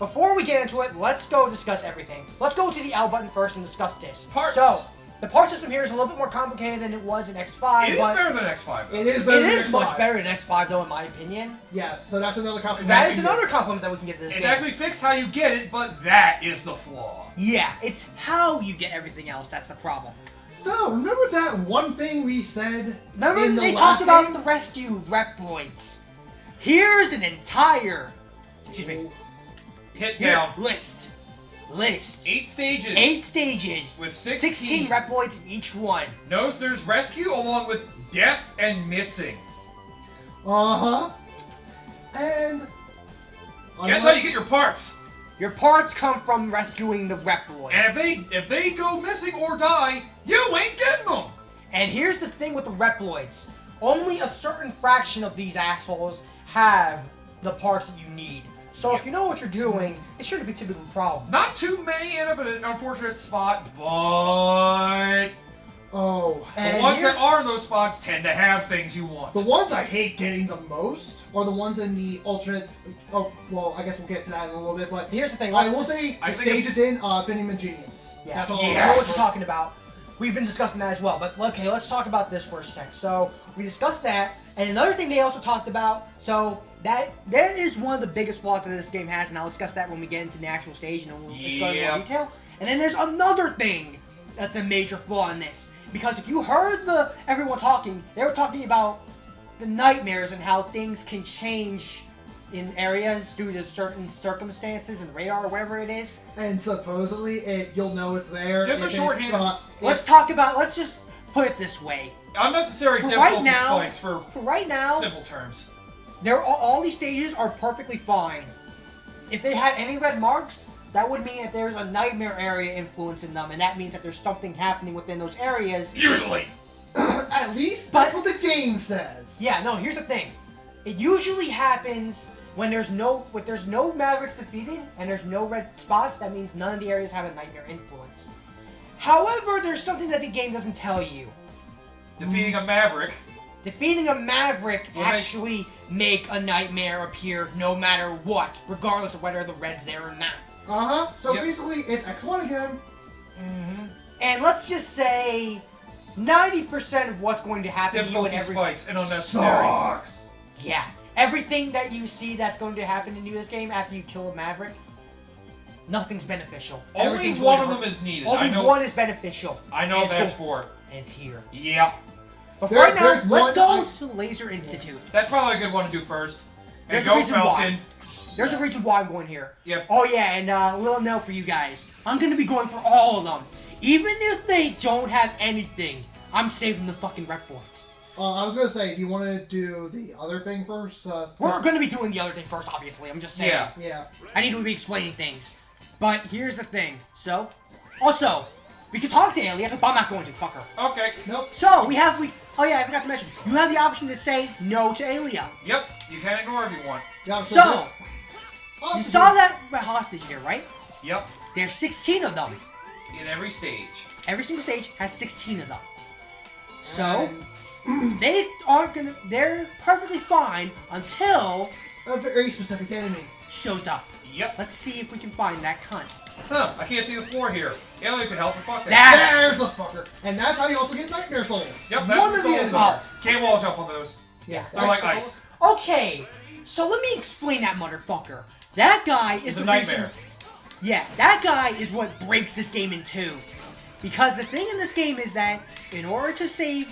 before we get into it, let's go discuss everything. Let's go to the L button first and discuss this. Parts. So, the part system here is a little bit more complicated than it was in X5. It is better than X5, though. It is better It than is X5. much better than X5, though, in my opinion. Yes, so that's another compliment. That is another compliment that we can get to this It game. actually fixed how you get it, but that is the flaw. Yeah, it's how you get everything else that's the problem. So, remember that one thing we said Remember in the they last talked about game? the rescue Reploids. Here's an entire, Hit down. List. 8 stages. 8 stages. With 16 Reploids in each one. Notice there's rescue along with death and missing. Uh-huh. And... Guess how you get your parts. Your parts come from rescuing the Reploids. And if they go missing or die, you ain't getting them. And here's the thing with the Reploids. Only a certain fraction of these assholes have the parts that you need. So if you know what you're doing, it shouldn't be too big of a problem. Not too many end up in an unfortunate spot, but... Oh. The ones that are in those spots tend to have things you want. The ones I hate getting the most are the ones in the alternate... Oh, well, I guess we'll get to that in a little bit, but... Here's the thing. I will say the stage it's in, Finium and Genius. Yeah, That's all. I know what you're talking about. We've been discussing that as well, but okay, let's talk about this for a sec. So, we discussed that, and another thing they also talked about, so that is one of the biggest flaws that this game has, and I'll discuss that when we get into the actual stage and we'll discuss in more detail. And then there's another thing that's a major flaw in this. Because if you heard everyone talking, they were talking about the nightmares and how things can change in areas due to certain circumstances and radar or whatever it is. And supposedly, you'll know it's there. Just a shorthand. Let's just put it this way. Unnecessary difficulty spikes for right now, simple terms. All these stages are perfectly fine. If they had any red marks, that would mean that there's a nightmare area influencing them, and that means that there's something happening within those areas. Usually. At least that's what the game says. Yeah, no, here's the thing. It usually happens when there's no Mavericks defeated and there's no red spots. That means none of the areas have a nightmare influence. However, there's something that the game doesn't tell you. Defeating a Maverick. Defeating a Maverick will actually make a nightmare appear no matter what, regardless of whether the red's there or not. Uh-huh. So basically, it's X1 again. Mm-hmm. And let's just say 90% of what's going to happen to you in every... spikes and unnecessary. Sucks. Yeah. Everything that you see that's going to happen in this game after you kill a Maverick, nothing's beneficial. Only one of them is needed. Only one is beneficial. I know that's for. And it's here. Yep. But right now, let's go to Laser Institute. That's probably a good one to do first. And There's go a reason Falcon. why. There's a reason why I'm going here. Yep. Oh yeah, and a little note for you guys. I'm going to be going for all of them. Even if they don't have anything, I'm saving the fucking Reploids. I was going to say, do you want to do the other thing first? We're going to be doing the other thing first, obviously. I'm just saying. Yeah. I need to be explaining things. But here's the thing. So, also, we can talk to Alia, but I'm not going to. Fuck her. Okay. Nope. So, oh yeah, I forgot to mention. You have the option to say no to Alia. Yep. You can ignore if you want. Yeah, so you saw that hostage here, right? Yep. There's 16 of them. In every stage. Every single stage has 16 of them. So, they're perfectly fine until a very specific enemy shows up. Yep. Let's see if we can find that cunt. Huh, I can't see the floor here. Alien could help, but fuck that. There's the fucker. And that's how you also get Nightmare Souls. Yep, that's one of the enemies. Can't wall jump on those. Yeah. They're like ice. Okay, so let me explain that motherfucker. That guy is the nightmare. Yeah, that guy is what breaks this game in two. Because the thing in this game is that in order to save,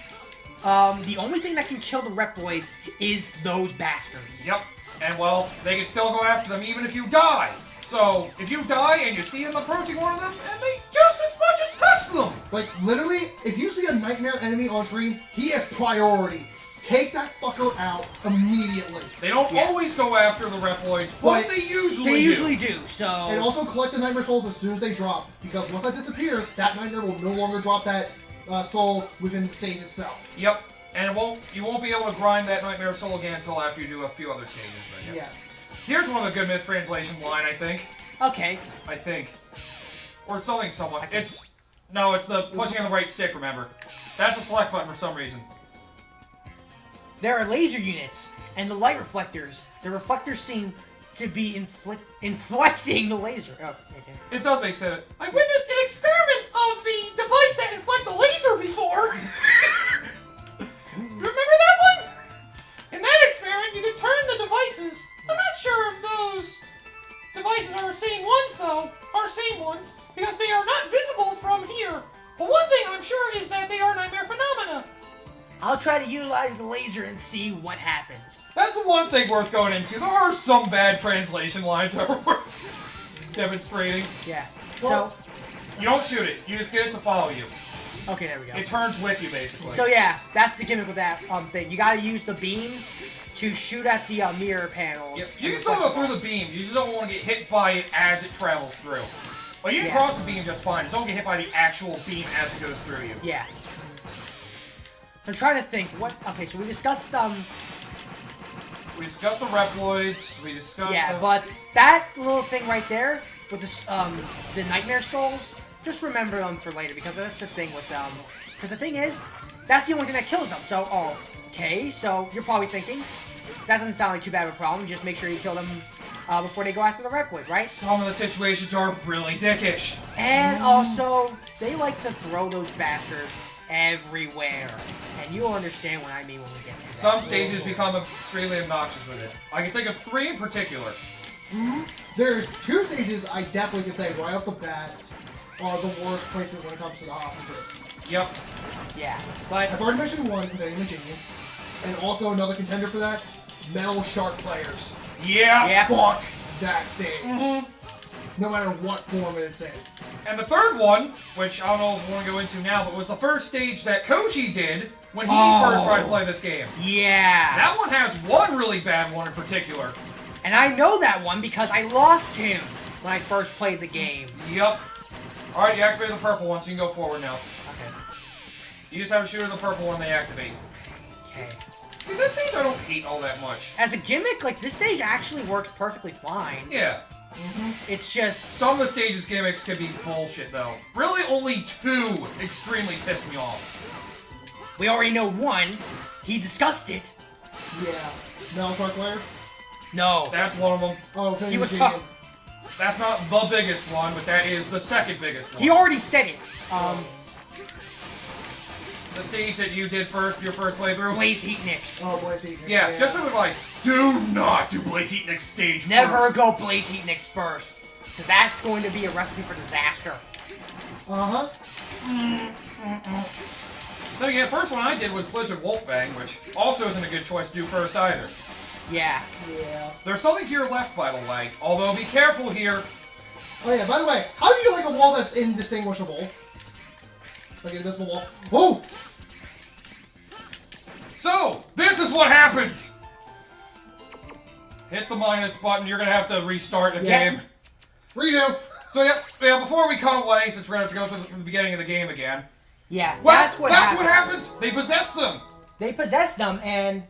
the only thing that can kill the Reploids is those bastards. Yep. And well, they can still go after them even if you die. So, if you die and you see them approaching one of them, and they just as much as touch them! Like, literally, if you see a Nightmare enemy on screen, he has priority. Take that fucker out immediately. They don't always go after the Reploids, but they usually do. So... And also collect the Nightmare Souls as soon as they drop, because once that disappears, that Nightmare will no longer drop that soul within the stage itself. Yep. And you won't be able to grind that Nightmare Soul again until after you do a few other stages. Right? Yes. Here's one of the good mistranslation line, I think. Okay. I think. Or something somewhat. No, it's the pushing on the right stick, remember. That's a select button for some reason. There are laser units, and the light reflectors. The reflectors seem to be inflecting the laser. Oh, okay. It does make sense. I witnessed an experiment of the device that inflect the laser before. Remember that one? In that experiment, you could turn the devices. I'm not sure if those devices are the same ones, though. Are same ones, because they are not visible from here. But one thing I'm sure is that they are nightmare phenomena. I'll try to utilize the laser and see what happens. That's the one thing worth going into. There are some bad translation lines that are worth demonstrating. Yeah. Well, So, you don't shoot it. You just get it to follow you. okay, there we go. It turns with you, basically. So yeah, that's the gimmick with that thing. You gotta use the beams to shoot at the mirror panels. Yep. You can still go through the beam. You just don't want to get hit by it as it travels through. Well, you can cross the beam just fine. Just don't get hit by the actual beam as it goes through you. Yeah. I'm trying to think. What? Okay, so we discussed We discussed the Reploids. We discussed. Yeah, but that little thing right there with the nightmare souls. Just remember them for later because that's the thing with them. Because the thing is, that's the only thing that kills them. So, okay, so you're probably thinking that doesn't sound like too bad of a problem. Just make sure you kill them before they go after the Reploid, right? Some of the situations are really dickish. And also, they like to throw those bastards everywhere. And you'll understand what I mean when we get to that. Some stages become extremely obnoxious with it. I can think of 3 in particular. There's 2 stages I definitely can say right off the bat are the worst placement when it comes to the hostages. Yep. Yeah, but I've already mentioned one, Invading the Genius, and also another contender for that, Metal Shark players. Yeah. Fuck that stage. No matter what form it's in. And the third one, which I don't know if we want to go into now, but was the first stage that Koshy did when he first tried to play this game. yeah. That one has one really bad one in particular. And I know that one because I lost him when I first played the game. Yep. Alright, you activated the purple one, so you can go forward now. Okay. You just have to shoot the purple one they activate. Okay. See, this stage I don't hate all that much. As a gimmick, like, this stage actually works perfectly fine. Yeah. It's just... Some of the stage's gimmicks can be bullshit, though. Really, only 2 extremely piss me off. We already know one. He discussed it. Yeah. Metal Shark player? No. That's one of them. Oh, He was tough. That's not the biggest one, but that is the second biggest one. He already said it. The stage that you did first, your first playthrough? Blaze Heat Nicks. Oh, Blaze Heat. Yeah, just some advice. Do not do Blaze Heat Nick's stage Never first. go Blaze Heat Nicks first. Because that's going to be a recipe for disaster. Uh-huh. Then again, the first one I did was Blizzard Wolfang, which also isn't a good choice to do first either. Yeah. Yeah. There's something to your left, by the way. Although, be careful here. Oh yeah, by the way, how do you like a wall that's indistinguishable? Like an invisible wall? Oh! So, this is what happens! Hit the minus button, you're gonna have to restart the game. Redo! So, yeah, before we cut away, since we're gonna have to go to the beginning of the game again. Yeah, Well, that's what happens. They possess them! They possess them, and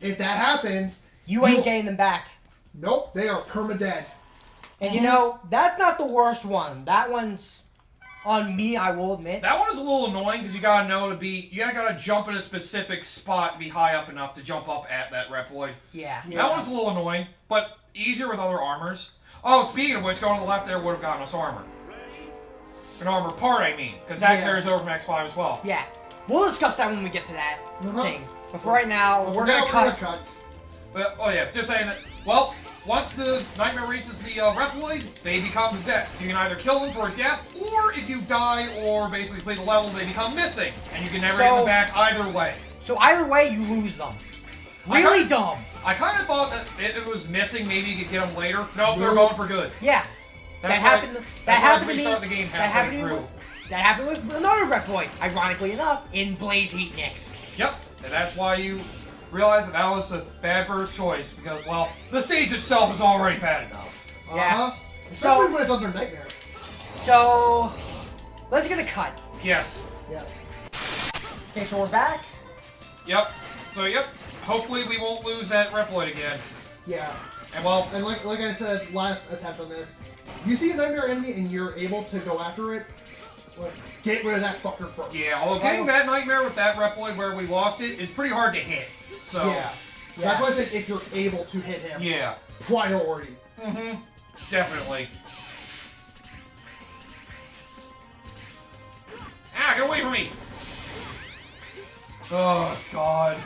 If that happens, you ain't getting them back. nope, they are perma-dead. And you know, that's not the worst one. That one's on me, I will admit. That one is a little annoying because you gotta know to be. You gotta jump in a specific spot and be high up enough to jump up at that Reploid. Yeah. That one's a little annoying, but easier with other armors. Oh, speaking of which, going to the left there would have gotten us armor. An armor part, I mean, because that carries over from X5 as well. Yeah. We'll discuss that when we get to that thing. But for right now, we're gonna cut. But, oh yeah, just saying that. Well, once the nightmare reaches the Reploid, they become possessed. You can either kill them for a death, or if you die or basically complete the level, they become missing, and you can never get them back either way. So either way, you lose them. Really dumb. I kind of thought that if it was missing, maybe you could get them later. Nope, they're going for good. Yeah. That's that happened to me. The game That happened with another Reploid, ironically enough, in Blaze Heat Nicks. Yep, and that's why you realize that was a bad first choice, because, well, the stage itself is already bad enough. Yeah. Especially when it's under Nightmare. So, let's get a cut. Yes. Yes. Okay, so we're back. Yep. So, yep, hopefully we won't lose that Reploid again. Yeah. And, well... And like I said last attempt on this, you see a Nightmare enemy and you're able to go after it, like, get rid of that fucker first. Yeah, although getting that Nightmare with that Reploid where we lost it is pretty hard to hit. So... Yeah. That's why I said if you're able to hit him. Yeah. Priority. Mm-hmm. Definitely. Ah, get away from me! Oh, God.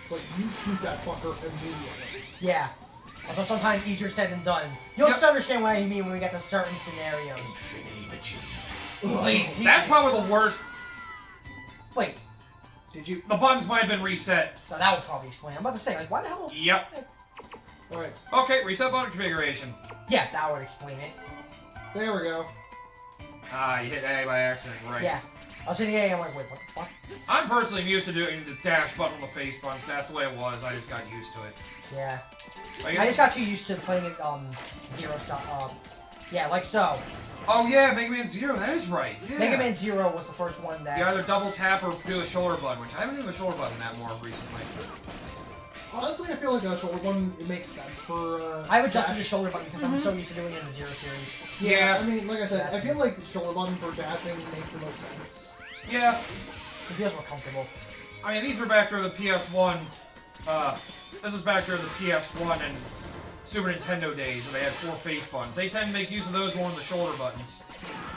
It's like, you shoot that fucker immediately. Yeah. Although sometimes easier said than done. You'll still understand what I mean when we get to certain scenarios. Please, That's probably the worst. Wait. Did you? The buttons might have been reset. So that would probably explain. I'm about to say, like, why the hell? Yep. Alright, Okay, reset button configuration. Yeah, that would explain it. there we go. Ah, you hit A by accident, right. Yeah. I was hitting A, I'm like, wait, what the fuck? I'm personally used to doing the dash button on the face buttons. That's the way it was. I just got used to it. Yeah. Like, I just got too used to playing it, zero stop, yeah, like so. oh yeah, Mega Man Zero, that is right. Yeah. Mega Man Zero was the first one that... You either double tap or do the shoulder button, which I haven't done the shoulder button that more recently. Honestly, I feel like a shoulder button, it makes sense for, I've adjusted dash. the shoulder button because I'm so used to doing it in the Zero series. Yeah. I mean, like I said, I feel like shoulder button for dashing makes the most sense. Yeah. It feels more comfortable. I mean, these are back during the PS1, this was back during the PS1 and Super Nintendo days where they had 4 face buttons. They tend to make use of those more than the shoulder buttons.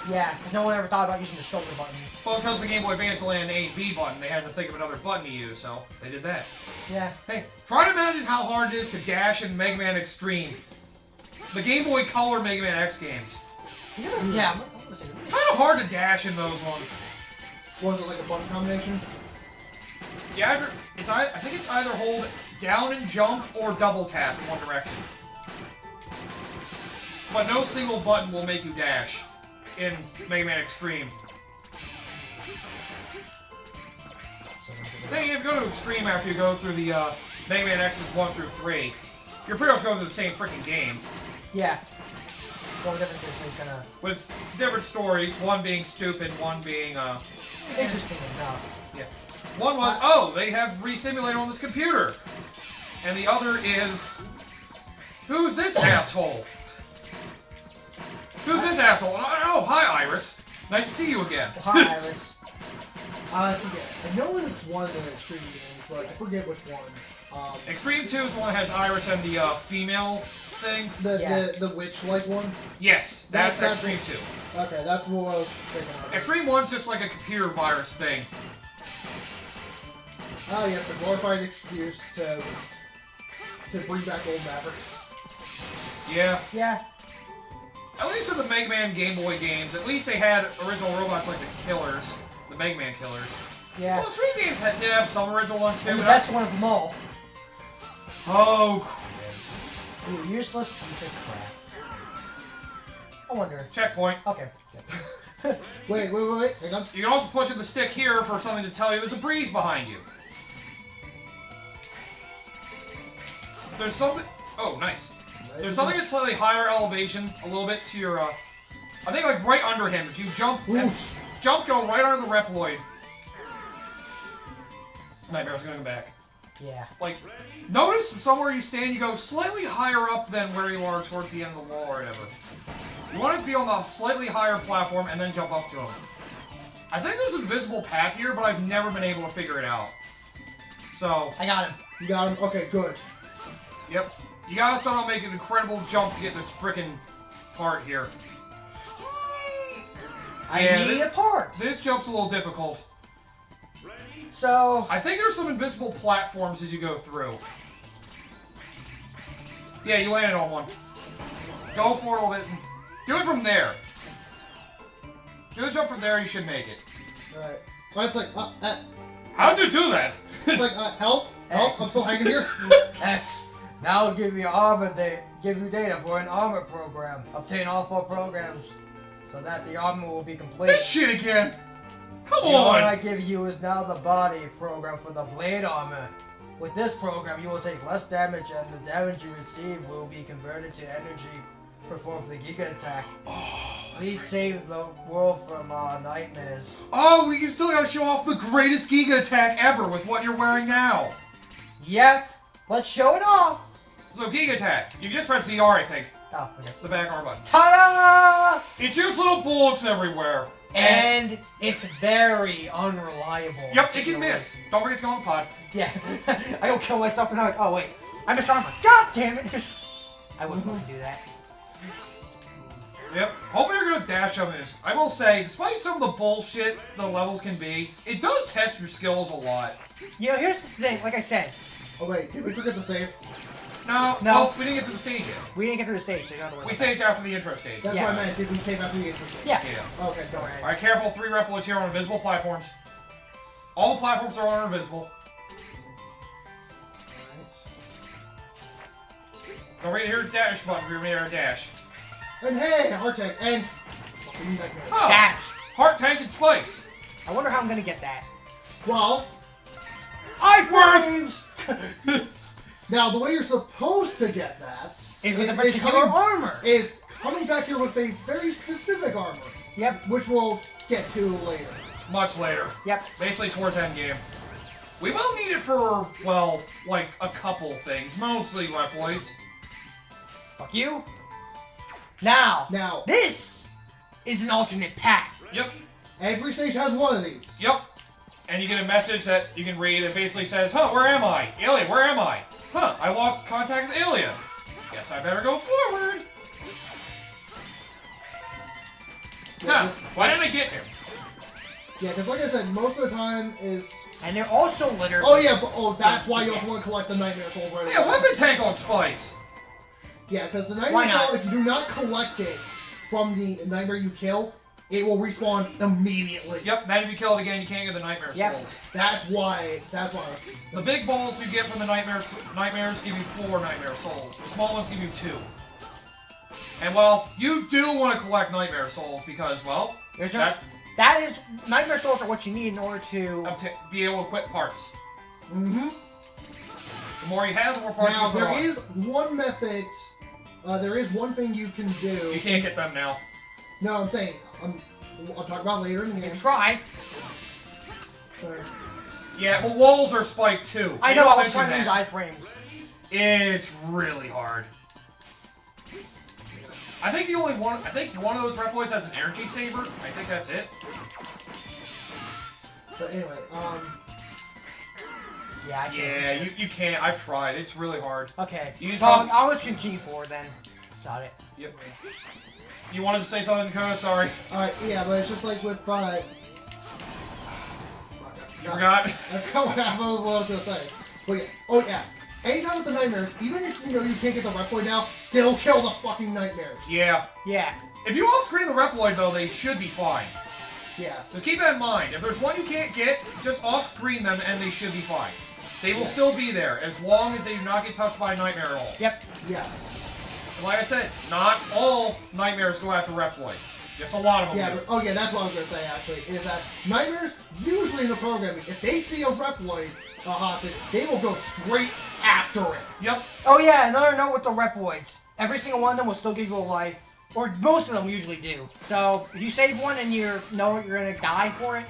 Yeah, because no one ever thought about using the shoulder buttons. Well, because the Game Boy Advance only had an A-B button, they had to think of another button to use, so they did that. Yeah. Hey, try to imagine how hard it is to dash in Mega Man Extreme. The Game Boy Color Mega Man X games. Yeah, I'm gonna say Kind of hard to dash in those ones. Was it like a button combination? Yeah, I think it's either hold down and jump or double tap in one direction. But no single button will make you dash in Mega Man Extreme. Then you go to Extreme after you go through the Mega Man X's 1 through 3. You're pretty much going through the same freaking game. Yeah. Well, the difference is he's gonna... With different stories, one being stupid, one being, Interesting enough. yeah. One was, oh, they have re-simulated on this computer. And the other is, who's this asshole? Who's this asshole? Oh, hi, Iris. Nice to see you again. Well, hi, Iris. I forget. I know it's one of the Extreme games, but I forget which one. Extreme 2 is the one that has Iris and the female thing. The witch-like one? Yes, that's That's Extreme 2. Okay, that's what I was thinking of. Extreme 1's just like a computer virus thing. Oh yes, the glorified excuse to bring back old Mavericks. Yeah. Yeah. At least in the Mega Man Game Boy games, at least they had original robots like the Killers, the Mega Man Killers. Yeah. Well, Extreme games did have some original ones too. And the but best one of them all. Oh, You useless piece of crap. I wonder. checkpoint. Okay. Wait, hang on. You can also push in the stick here for something to tell you there's a breeze behind you. There's something... Oh, nice. There's something at slightly higher elevation, a little bit to your, I think like right under him. If you jump, and go right under the Reploid. Nightmare, I was gonna go back. Yeah. Like, notice somewhere you stand, you go slightly higher up than where you are towards the end of the wall or whatever. You want to be on the slightly higher platform and then jump up to him. I think there's an invisible path here, but I've never been able to figure it out. So... I got him. You got him? Okay, good. Yep. You gotta somehow make an incredible jump to get this frickin' part here. I Yeah, need a part. This jump's a little difficult. So... I think there's some invisible platforms as you go through. Yeah, you landed on one. Go for it a little bit. Do it from there. Do the jump from there, you should make it. Alright. So it's like, How'd you do that? it's like, help, I'm still hanging here. X. Now give you give you data for an armor program. Obtain all 4 programs so that the armor will be complete. This shit again! Come The one I on! give you is now the body program for the blade armor. With this program, you will take less damage, and the damage you receive will be converted to energy performed for the Giga attack. Please save the world from nightmares. Oh, we still gotta show off the greatest Giga attack ever with what you're wearing now. Yep. Let's show it off. So Giga attack. You just press ZR, I think. Oh, okay. The back arm button. Ta-da! It shoots little bullets everywhere. And it's very unreliable. Yep, it can miss. Don't forget to go on the pod. Yeah. I go kill myself and I'm like, oh wait, I missed armor. God damn it! I would fucking do that. Yep. Hopefully you're good dash on this. I will say, despite some of the bullshit the levels can be, it does test your skills a lot. You know, here's the thing. Like I said, Oh wait, did we forget to save? No, No. well, we didn't get to the stage yet. we didn't get through the stage, so you don't have to worry We about saved after the intro stage. That's Yeah. what I meant. Did we save after the intro? that. Yeah. Yeah. Okay, go ahead. Alright, careful. 3 Reploids here on invisible platforms. All the platforms are invisible. Don't forget to hit your dash button if you're near a dash. And hey, heart tank, and fucking nightmare. Oh, That. heart tank and spikes. I wonder how I'm gonna get that. Well, Iframes! now the way you're supposed to get that Is with a is particular coming- armor. is coming back here with a very specific armor, Yep. which we'll get to later. Much later. Yep. Basically towards endgame. We will need it for, well, like a couple things. Mostly Reploids. Fuck you. Now, Now, this is an alternate path. Yep. every stage has one of these. Yep. And you get a message that you can read. It basically says, huh, where am I? Alien, where am I? Huh, I lost contact with Alien. Guess I better go forward. Yeah, Huh, why didn't I get him? Yeah, because like I said, most of the time is. And they're also littered. Oh yeah, but that's Things why to you get. also want to collect the nightmare souls right Yeah, away. weapon tank on spikes. Yeah, because the Why nightmare not? soul, if you do not collect it from the nightmare you kill, it will respawn immediately. Yep, then if you kill it again, you can't get the nightmare Yep. souls. That's why. That's why. The big balls you get from the nightmares give you 4 nightmare souls. The small ones give you 2. And well, you do want to collect nightmare souls because, well, There's a, that that is nightmare souls are what you need in order to. be able to equip parts. Mm-hmm. The more you have, the more parts Now you put there on. is one method. There is one thing you can do. You can't get them now. No, I'm saying. I'll talk about later in the You game. can try. Yeah, well, walls are spiked too. I You know. don't I was mention trying to use that. iframes. It's really hard. I think one of those Reploids has an energy saver. I think that's it. But anyway, Yeah. I Yeah, you can't. I've tried. It's really hard. Okay. You just So probably- I'll just continue forward then. Sod it. Yep. You wanted to say something, Dakota? Sorry. alright, yeah, but it's just like with You forgot? I forgot what I was gonna say. But yeah, oh yeah. Anytime with the nightmares, even if you know you can't get the Reploid now, still kill the fucking nightmares. Yeah. Yeah. If you off-screen the Reploid, though, they should be fine. Yeah. Just keep that in mind. If there's one you can't get, just off-screen them and they should be fine. They will still be there as long as they do not get touched by a nightmare at all. Yep. Yes. And like I said, not all nightmares go after Reploids. Just a lot of them Yeah, do. but, oh yeah, that's what I was gonna say actually, is that nightmares, usually in the programming, if they see a Reploid hostage, they will go straight after it. Yep. Oh yeah. Another note with the Reploids. Every single one of them will still give you a life, or most of them usually do. So if you save one and you know you're gonna die for it,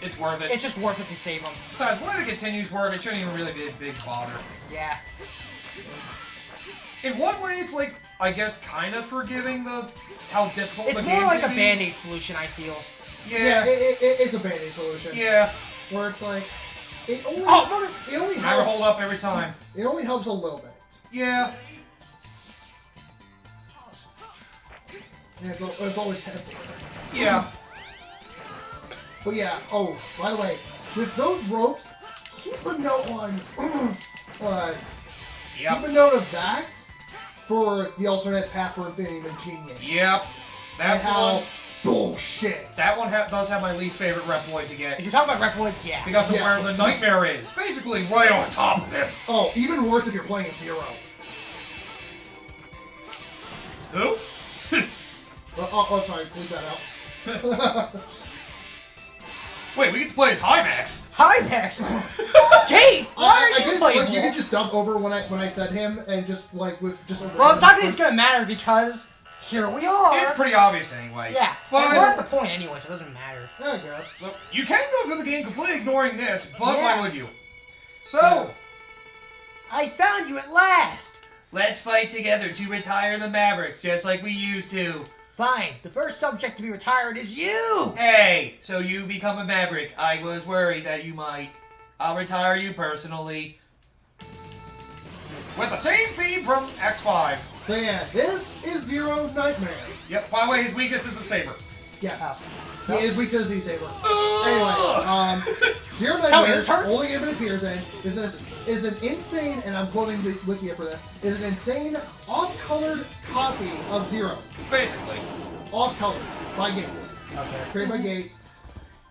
It's worth it. it's just worth it to save them. Besides, the way the continues work, it shouldn't even really be a big bother. Yeah. In one way, it's like, I guess, kind of forgiving how difficult It's the more game like a can be. band-aid solution, I feel. Yeah, Yeah. it's a band-aid solution. Yeah. Where it's like, it only, Oh, it only Never helps. hold up every time. It only helps a little bit. Yeah. And it's always temporary. Yeah. But yeah, oh, by the way, with those ropes, keep a note on, keep a Yep. note of that for the alternate path for Infinity Machinian. Yep. That's and the how one. bullshit. That one does have my least favorite Reploid to get. If you're talking about Reploids, yeah. Because of Yeah. where the nightmare is. Basically, right on top of him. Oh, even worse if you're playing a Zero. Who? Sorry, bleep that out. Wait, we get to play as Hymax. Hi, Max. Kate, why I are you guess playing? like, you could just dump over when I said him and just like with just. Well, it's not that it's gonna matter because here we are. It's pretty obvious anyway. Yeah, But and I we're don't- at the point anyway, so it doesn't matter. I guess. So, you can go through the game completely ignoring this, but Yeah. why would you? So, I found you at last. let's fight together to retire the Mavericks, just like we used to. Fine. The first subject to be retired is you. Hey, so you become a Maverick. I was worried that you might. I'll retire you personally. With the same theme from X5. So yeah, this is Zero Nightmare. Yep, by the way, his weakness is a saber. Yes. Oh. He is weak to the Z-Saber. Anyway, Zero Tell me, Nightmare, this hurt? only game it appears in, is an insane, and I'm quoting the wiki for this, is an insane off-colored copy of Zero. Basically. Off-colored by Gate. Okay. Created by Gate.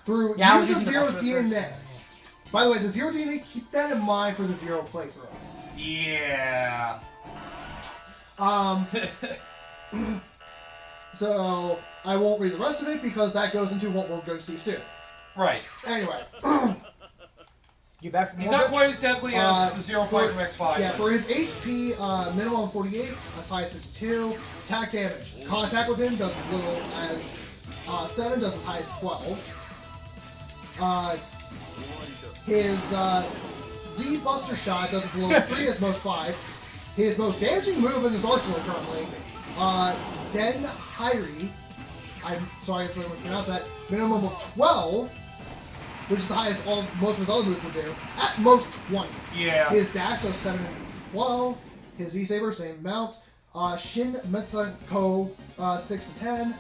Through Yeah, I was use of using the Zero's rest of it DNA. By the way, the Zero DNA, keep that in mind for the Zero playthrough. Yeah. So, I won't read the rest of it because that goes into what we're going to see soon. Right. Anyway. You back from He's more not bitch? quite as deadly as the Zero fight from X5. Yeah, for his HP, minimum 48, as high as 52. Attack damage. Contact with him does as little as 7, does as high as 12. His Z Buster Shot does as little as 3, as most 5. His most damaging move in his arsenal currently, Den Hyri, I'm sorry if I mispronounced that, minimum of 12, which is the highest most of his other moves would do, at most 20. Yeah. His dash does 7 and 12, his Z-Saber, same amount, Shin Metsako, 6 to 10,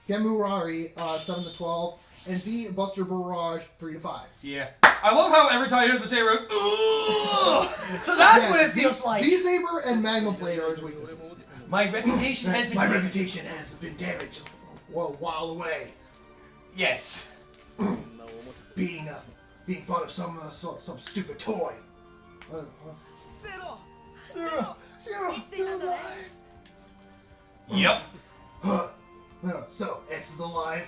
Gemurari, 7 to 12, and Z Buster Barrage, 3 to 5. Yeah. I love how every time you hear the saber, it goes, So that's Yeah, what it feels like. Z-Saber and Magma Blade are his weaknesses. my reputation has been... My reputation has been damaged a while away. Yes. Being fond of some stupid toy. Zero, still alive. Yep. So, X is alive.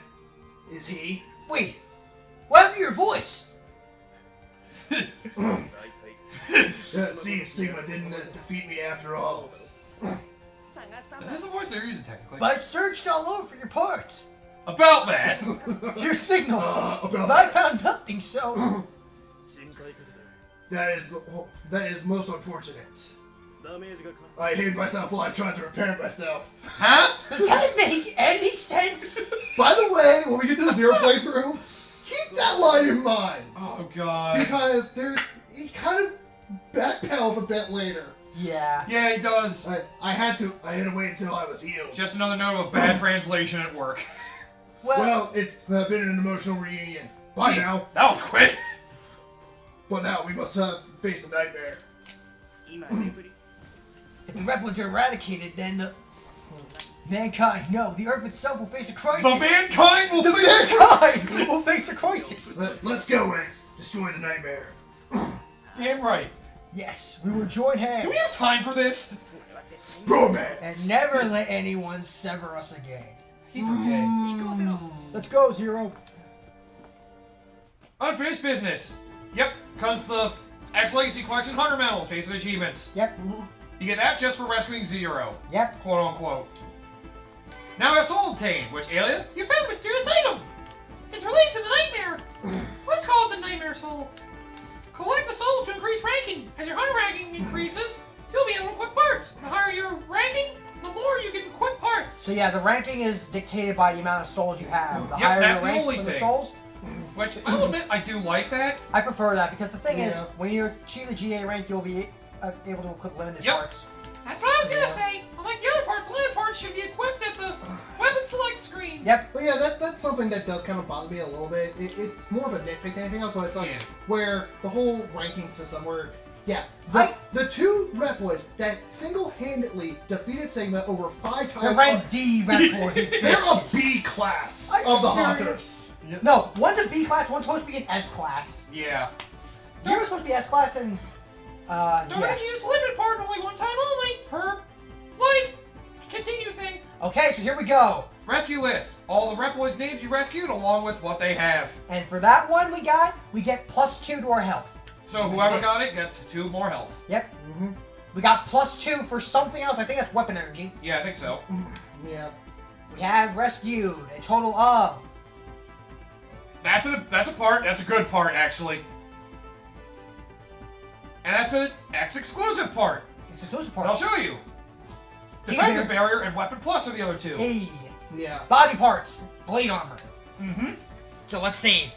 Is he? Wait, what happened to your voice? Seems Sigma didn't defeat me after all. This is the voice they're using, technically. But I searched all over for your parts. About that, Your signal. About But I that. found nothing, so... That is most unfortunate. I hid myself while I tried to repair myself. huh? Does that make any sense? By the way, when we get to the Zero playthrough, keep that line in mind. Oh, God. Because he kind of backpedals a bit later. Yeah. Yeah, he does. I had to wait until I was healed. Just another note of a bad translation at work. Well, it's been an emotional reunion. Bye Jeez, now. That was quick. But now we must face the nightmare. If the Reploids are eradicated, then the... Mankind, no, the Earth itself will face a crisis. The mankind will be... Mankind will face a crisis. Let's go, X. Destroy the nightmare. Damn right. Yes, we will join hands. Do we have time for this? Romance. And never let anyone sever us again. He forget. Let's go, Zero. Unfinished business. Yep, because the X Legacy Collection 100 medals based on achievements. Yep. You get that just for rescuing Zero. Yep. Quote unquote. Now we have Soul Obtained, which alien? You found a mysterious item! It's related to the nightmare! Let's call it the Nightmare Soul. Collect the souls to increase ranking. As your hunter ranking increases, you'll be able to equip parts. The higher your ranking, the more you can equip parts. So yeah, the ranking is dictated by the amount of souls you have. The Yep, higher that's your the rank only for the thing. souls, Which, I'll admit, I do like that. I prefer that because the thing is, Yeah. when you achieve the GA rank, you'll be able to equip limited Yep. parts. That's what I was gonna Yeah. say. Unlike the other parts, limited parts should be equipped at the weapon select screen. Yep. But yeah, that's something that does kind of bother me a little bit. It's more of a nitpick than anything else, but it's like Yeah. where the whole ranking system, where I- the two Reploids that single-handedly defeated Sigma over 5 The times. rank D Reploid. They're a B class Are you of the serious? hunters. No, one's a B class, one's supposed to be an S class. Yeah. Zero's supposed to be S class and Don't yeah. forget to use limited part only one time only per life. Continue thing. Okay, so here we go. Rescue list. All the Reploids names you rescued along with what they have. And for that one we get +2 to our health. So whoever got it gets 2 more health. Yep. We got +2 for something else. I think that's weapon energy. Yeah, I think so. Yeah. We have rescued a total of That's a part. That's a good part, actually. And that's an X-exclusive part. it's exclusive But I'll parts. show you. Defensive barrier and weapon plus are the other two. Hey, Yeah. body parts, blade armor. Mm-hmm. So let's save.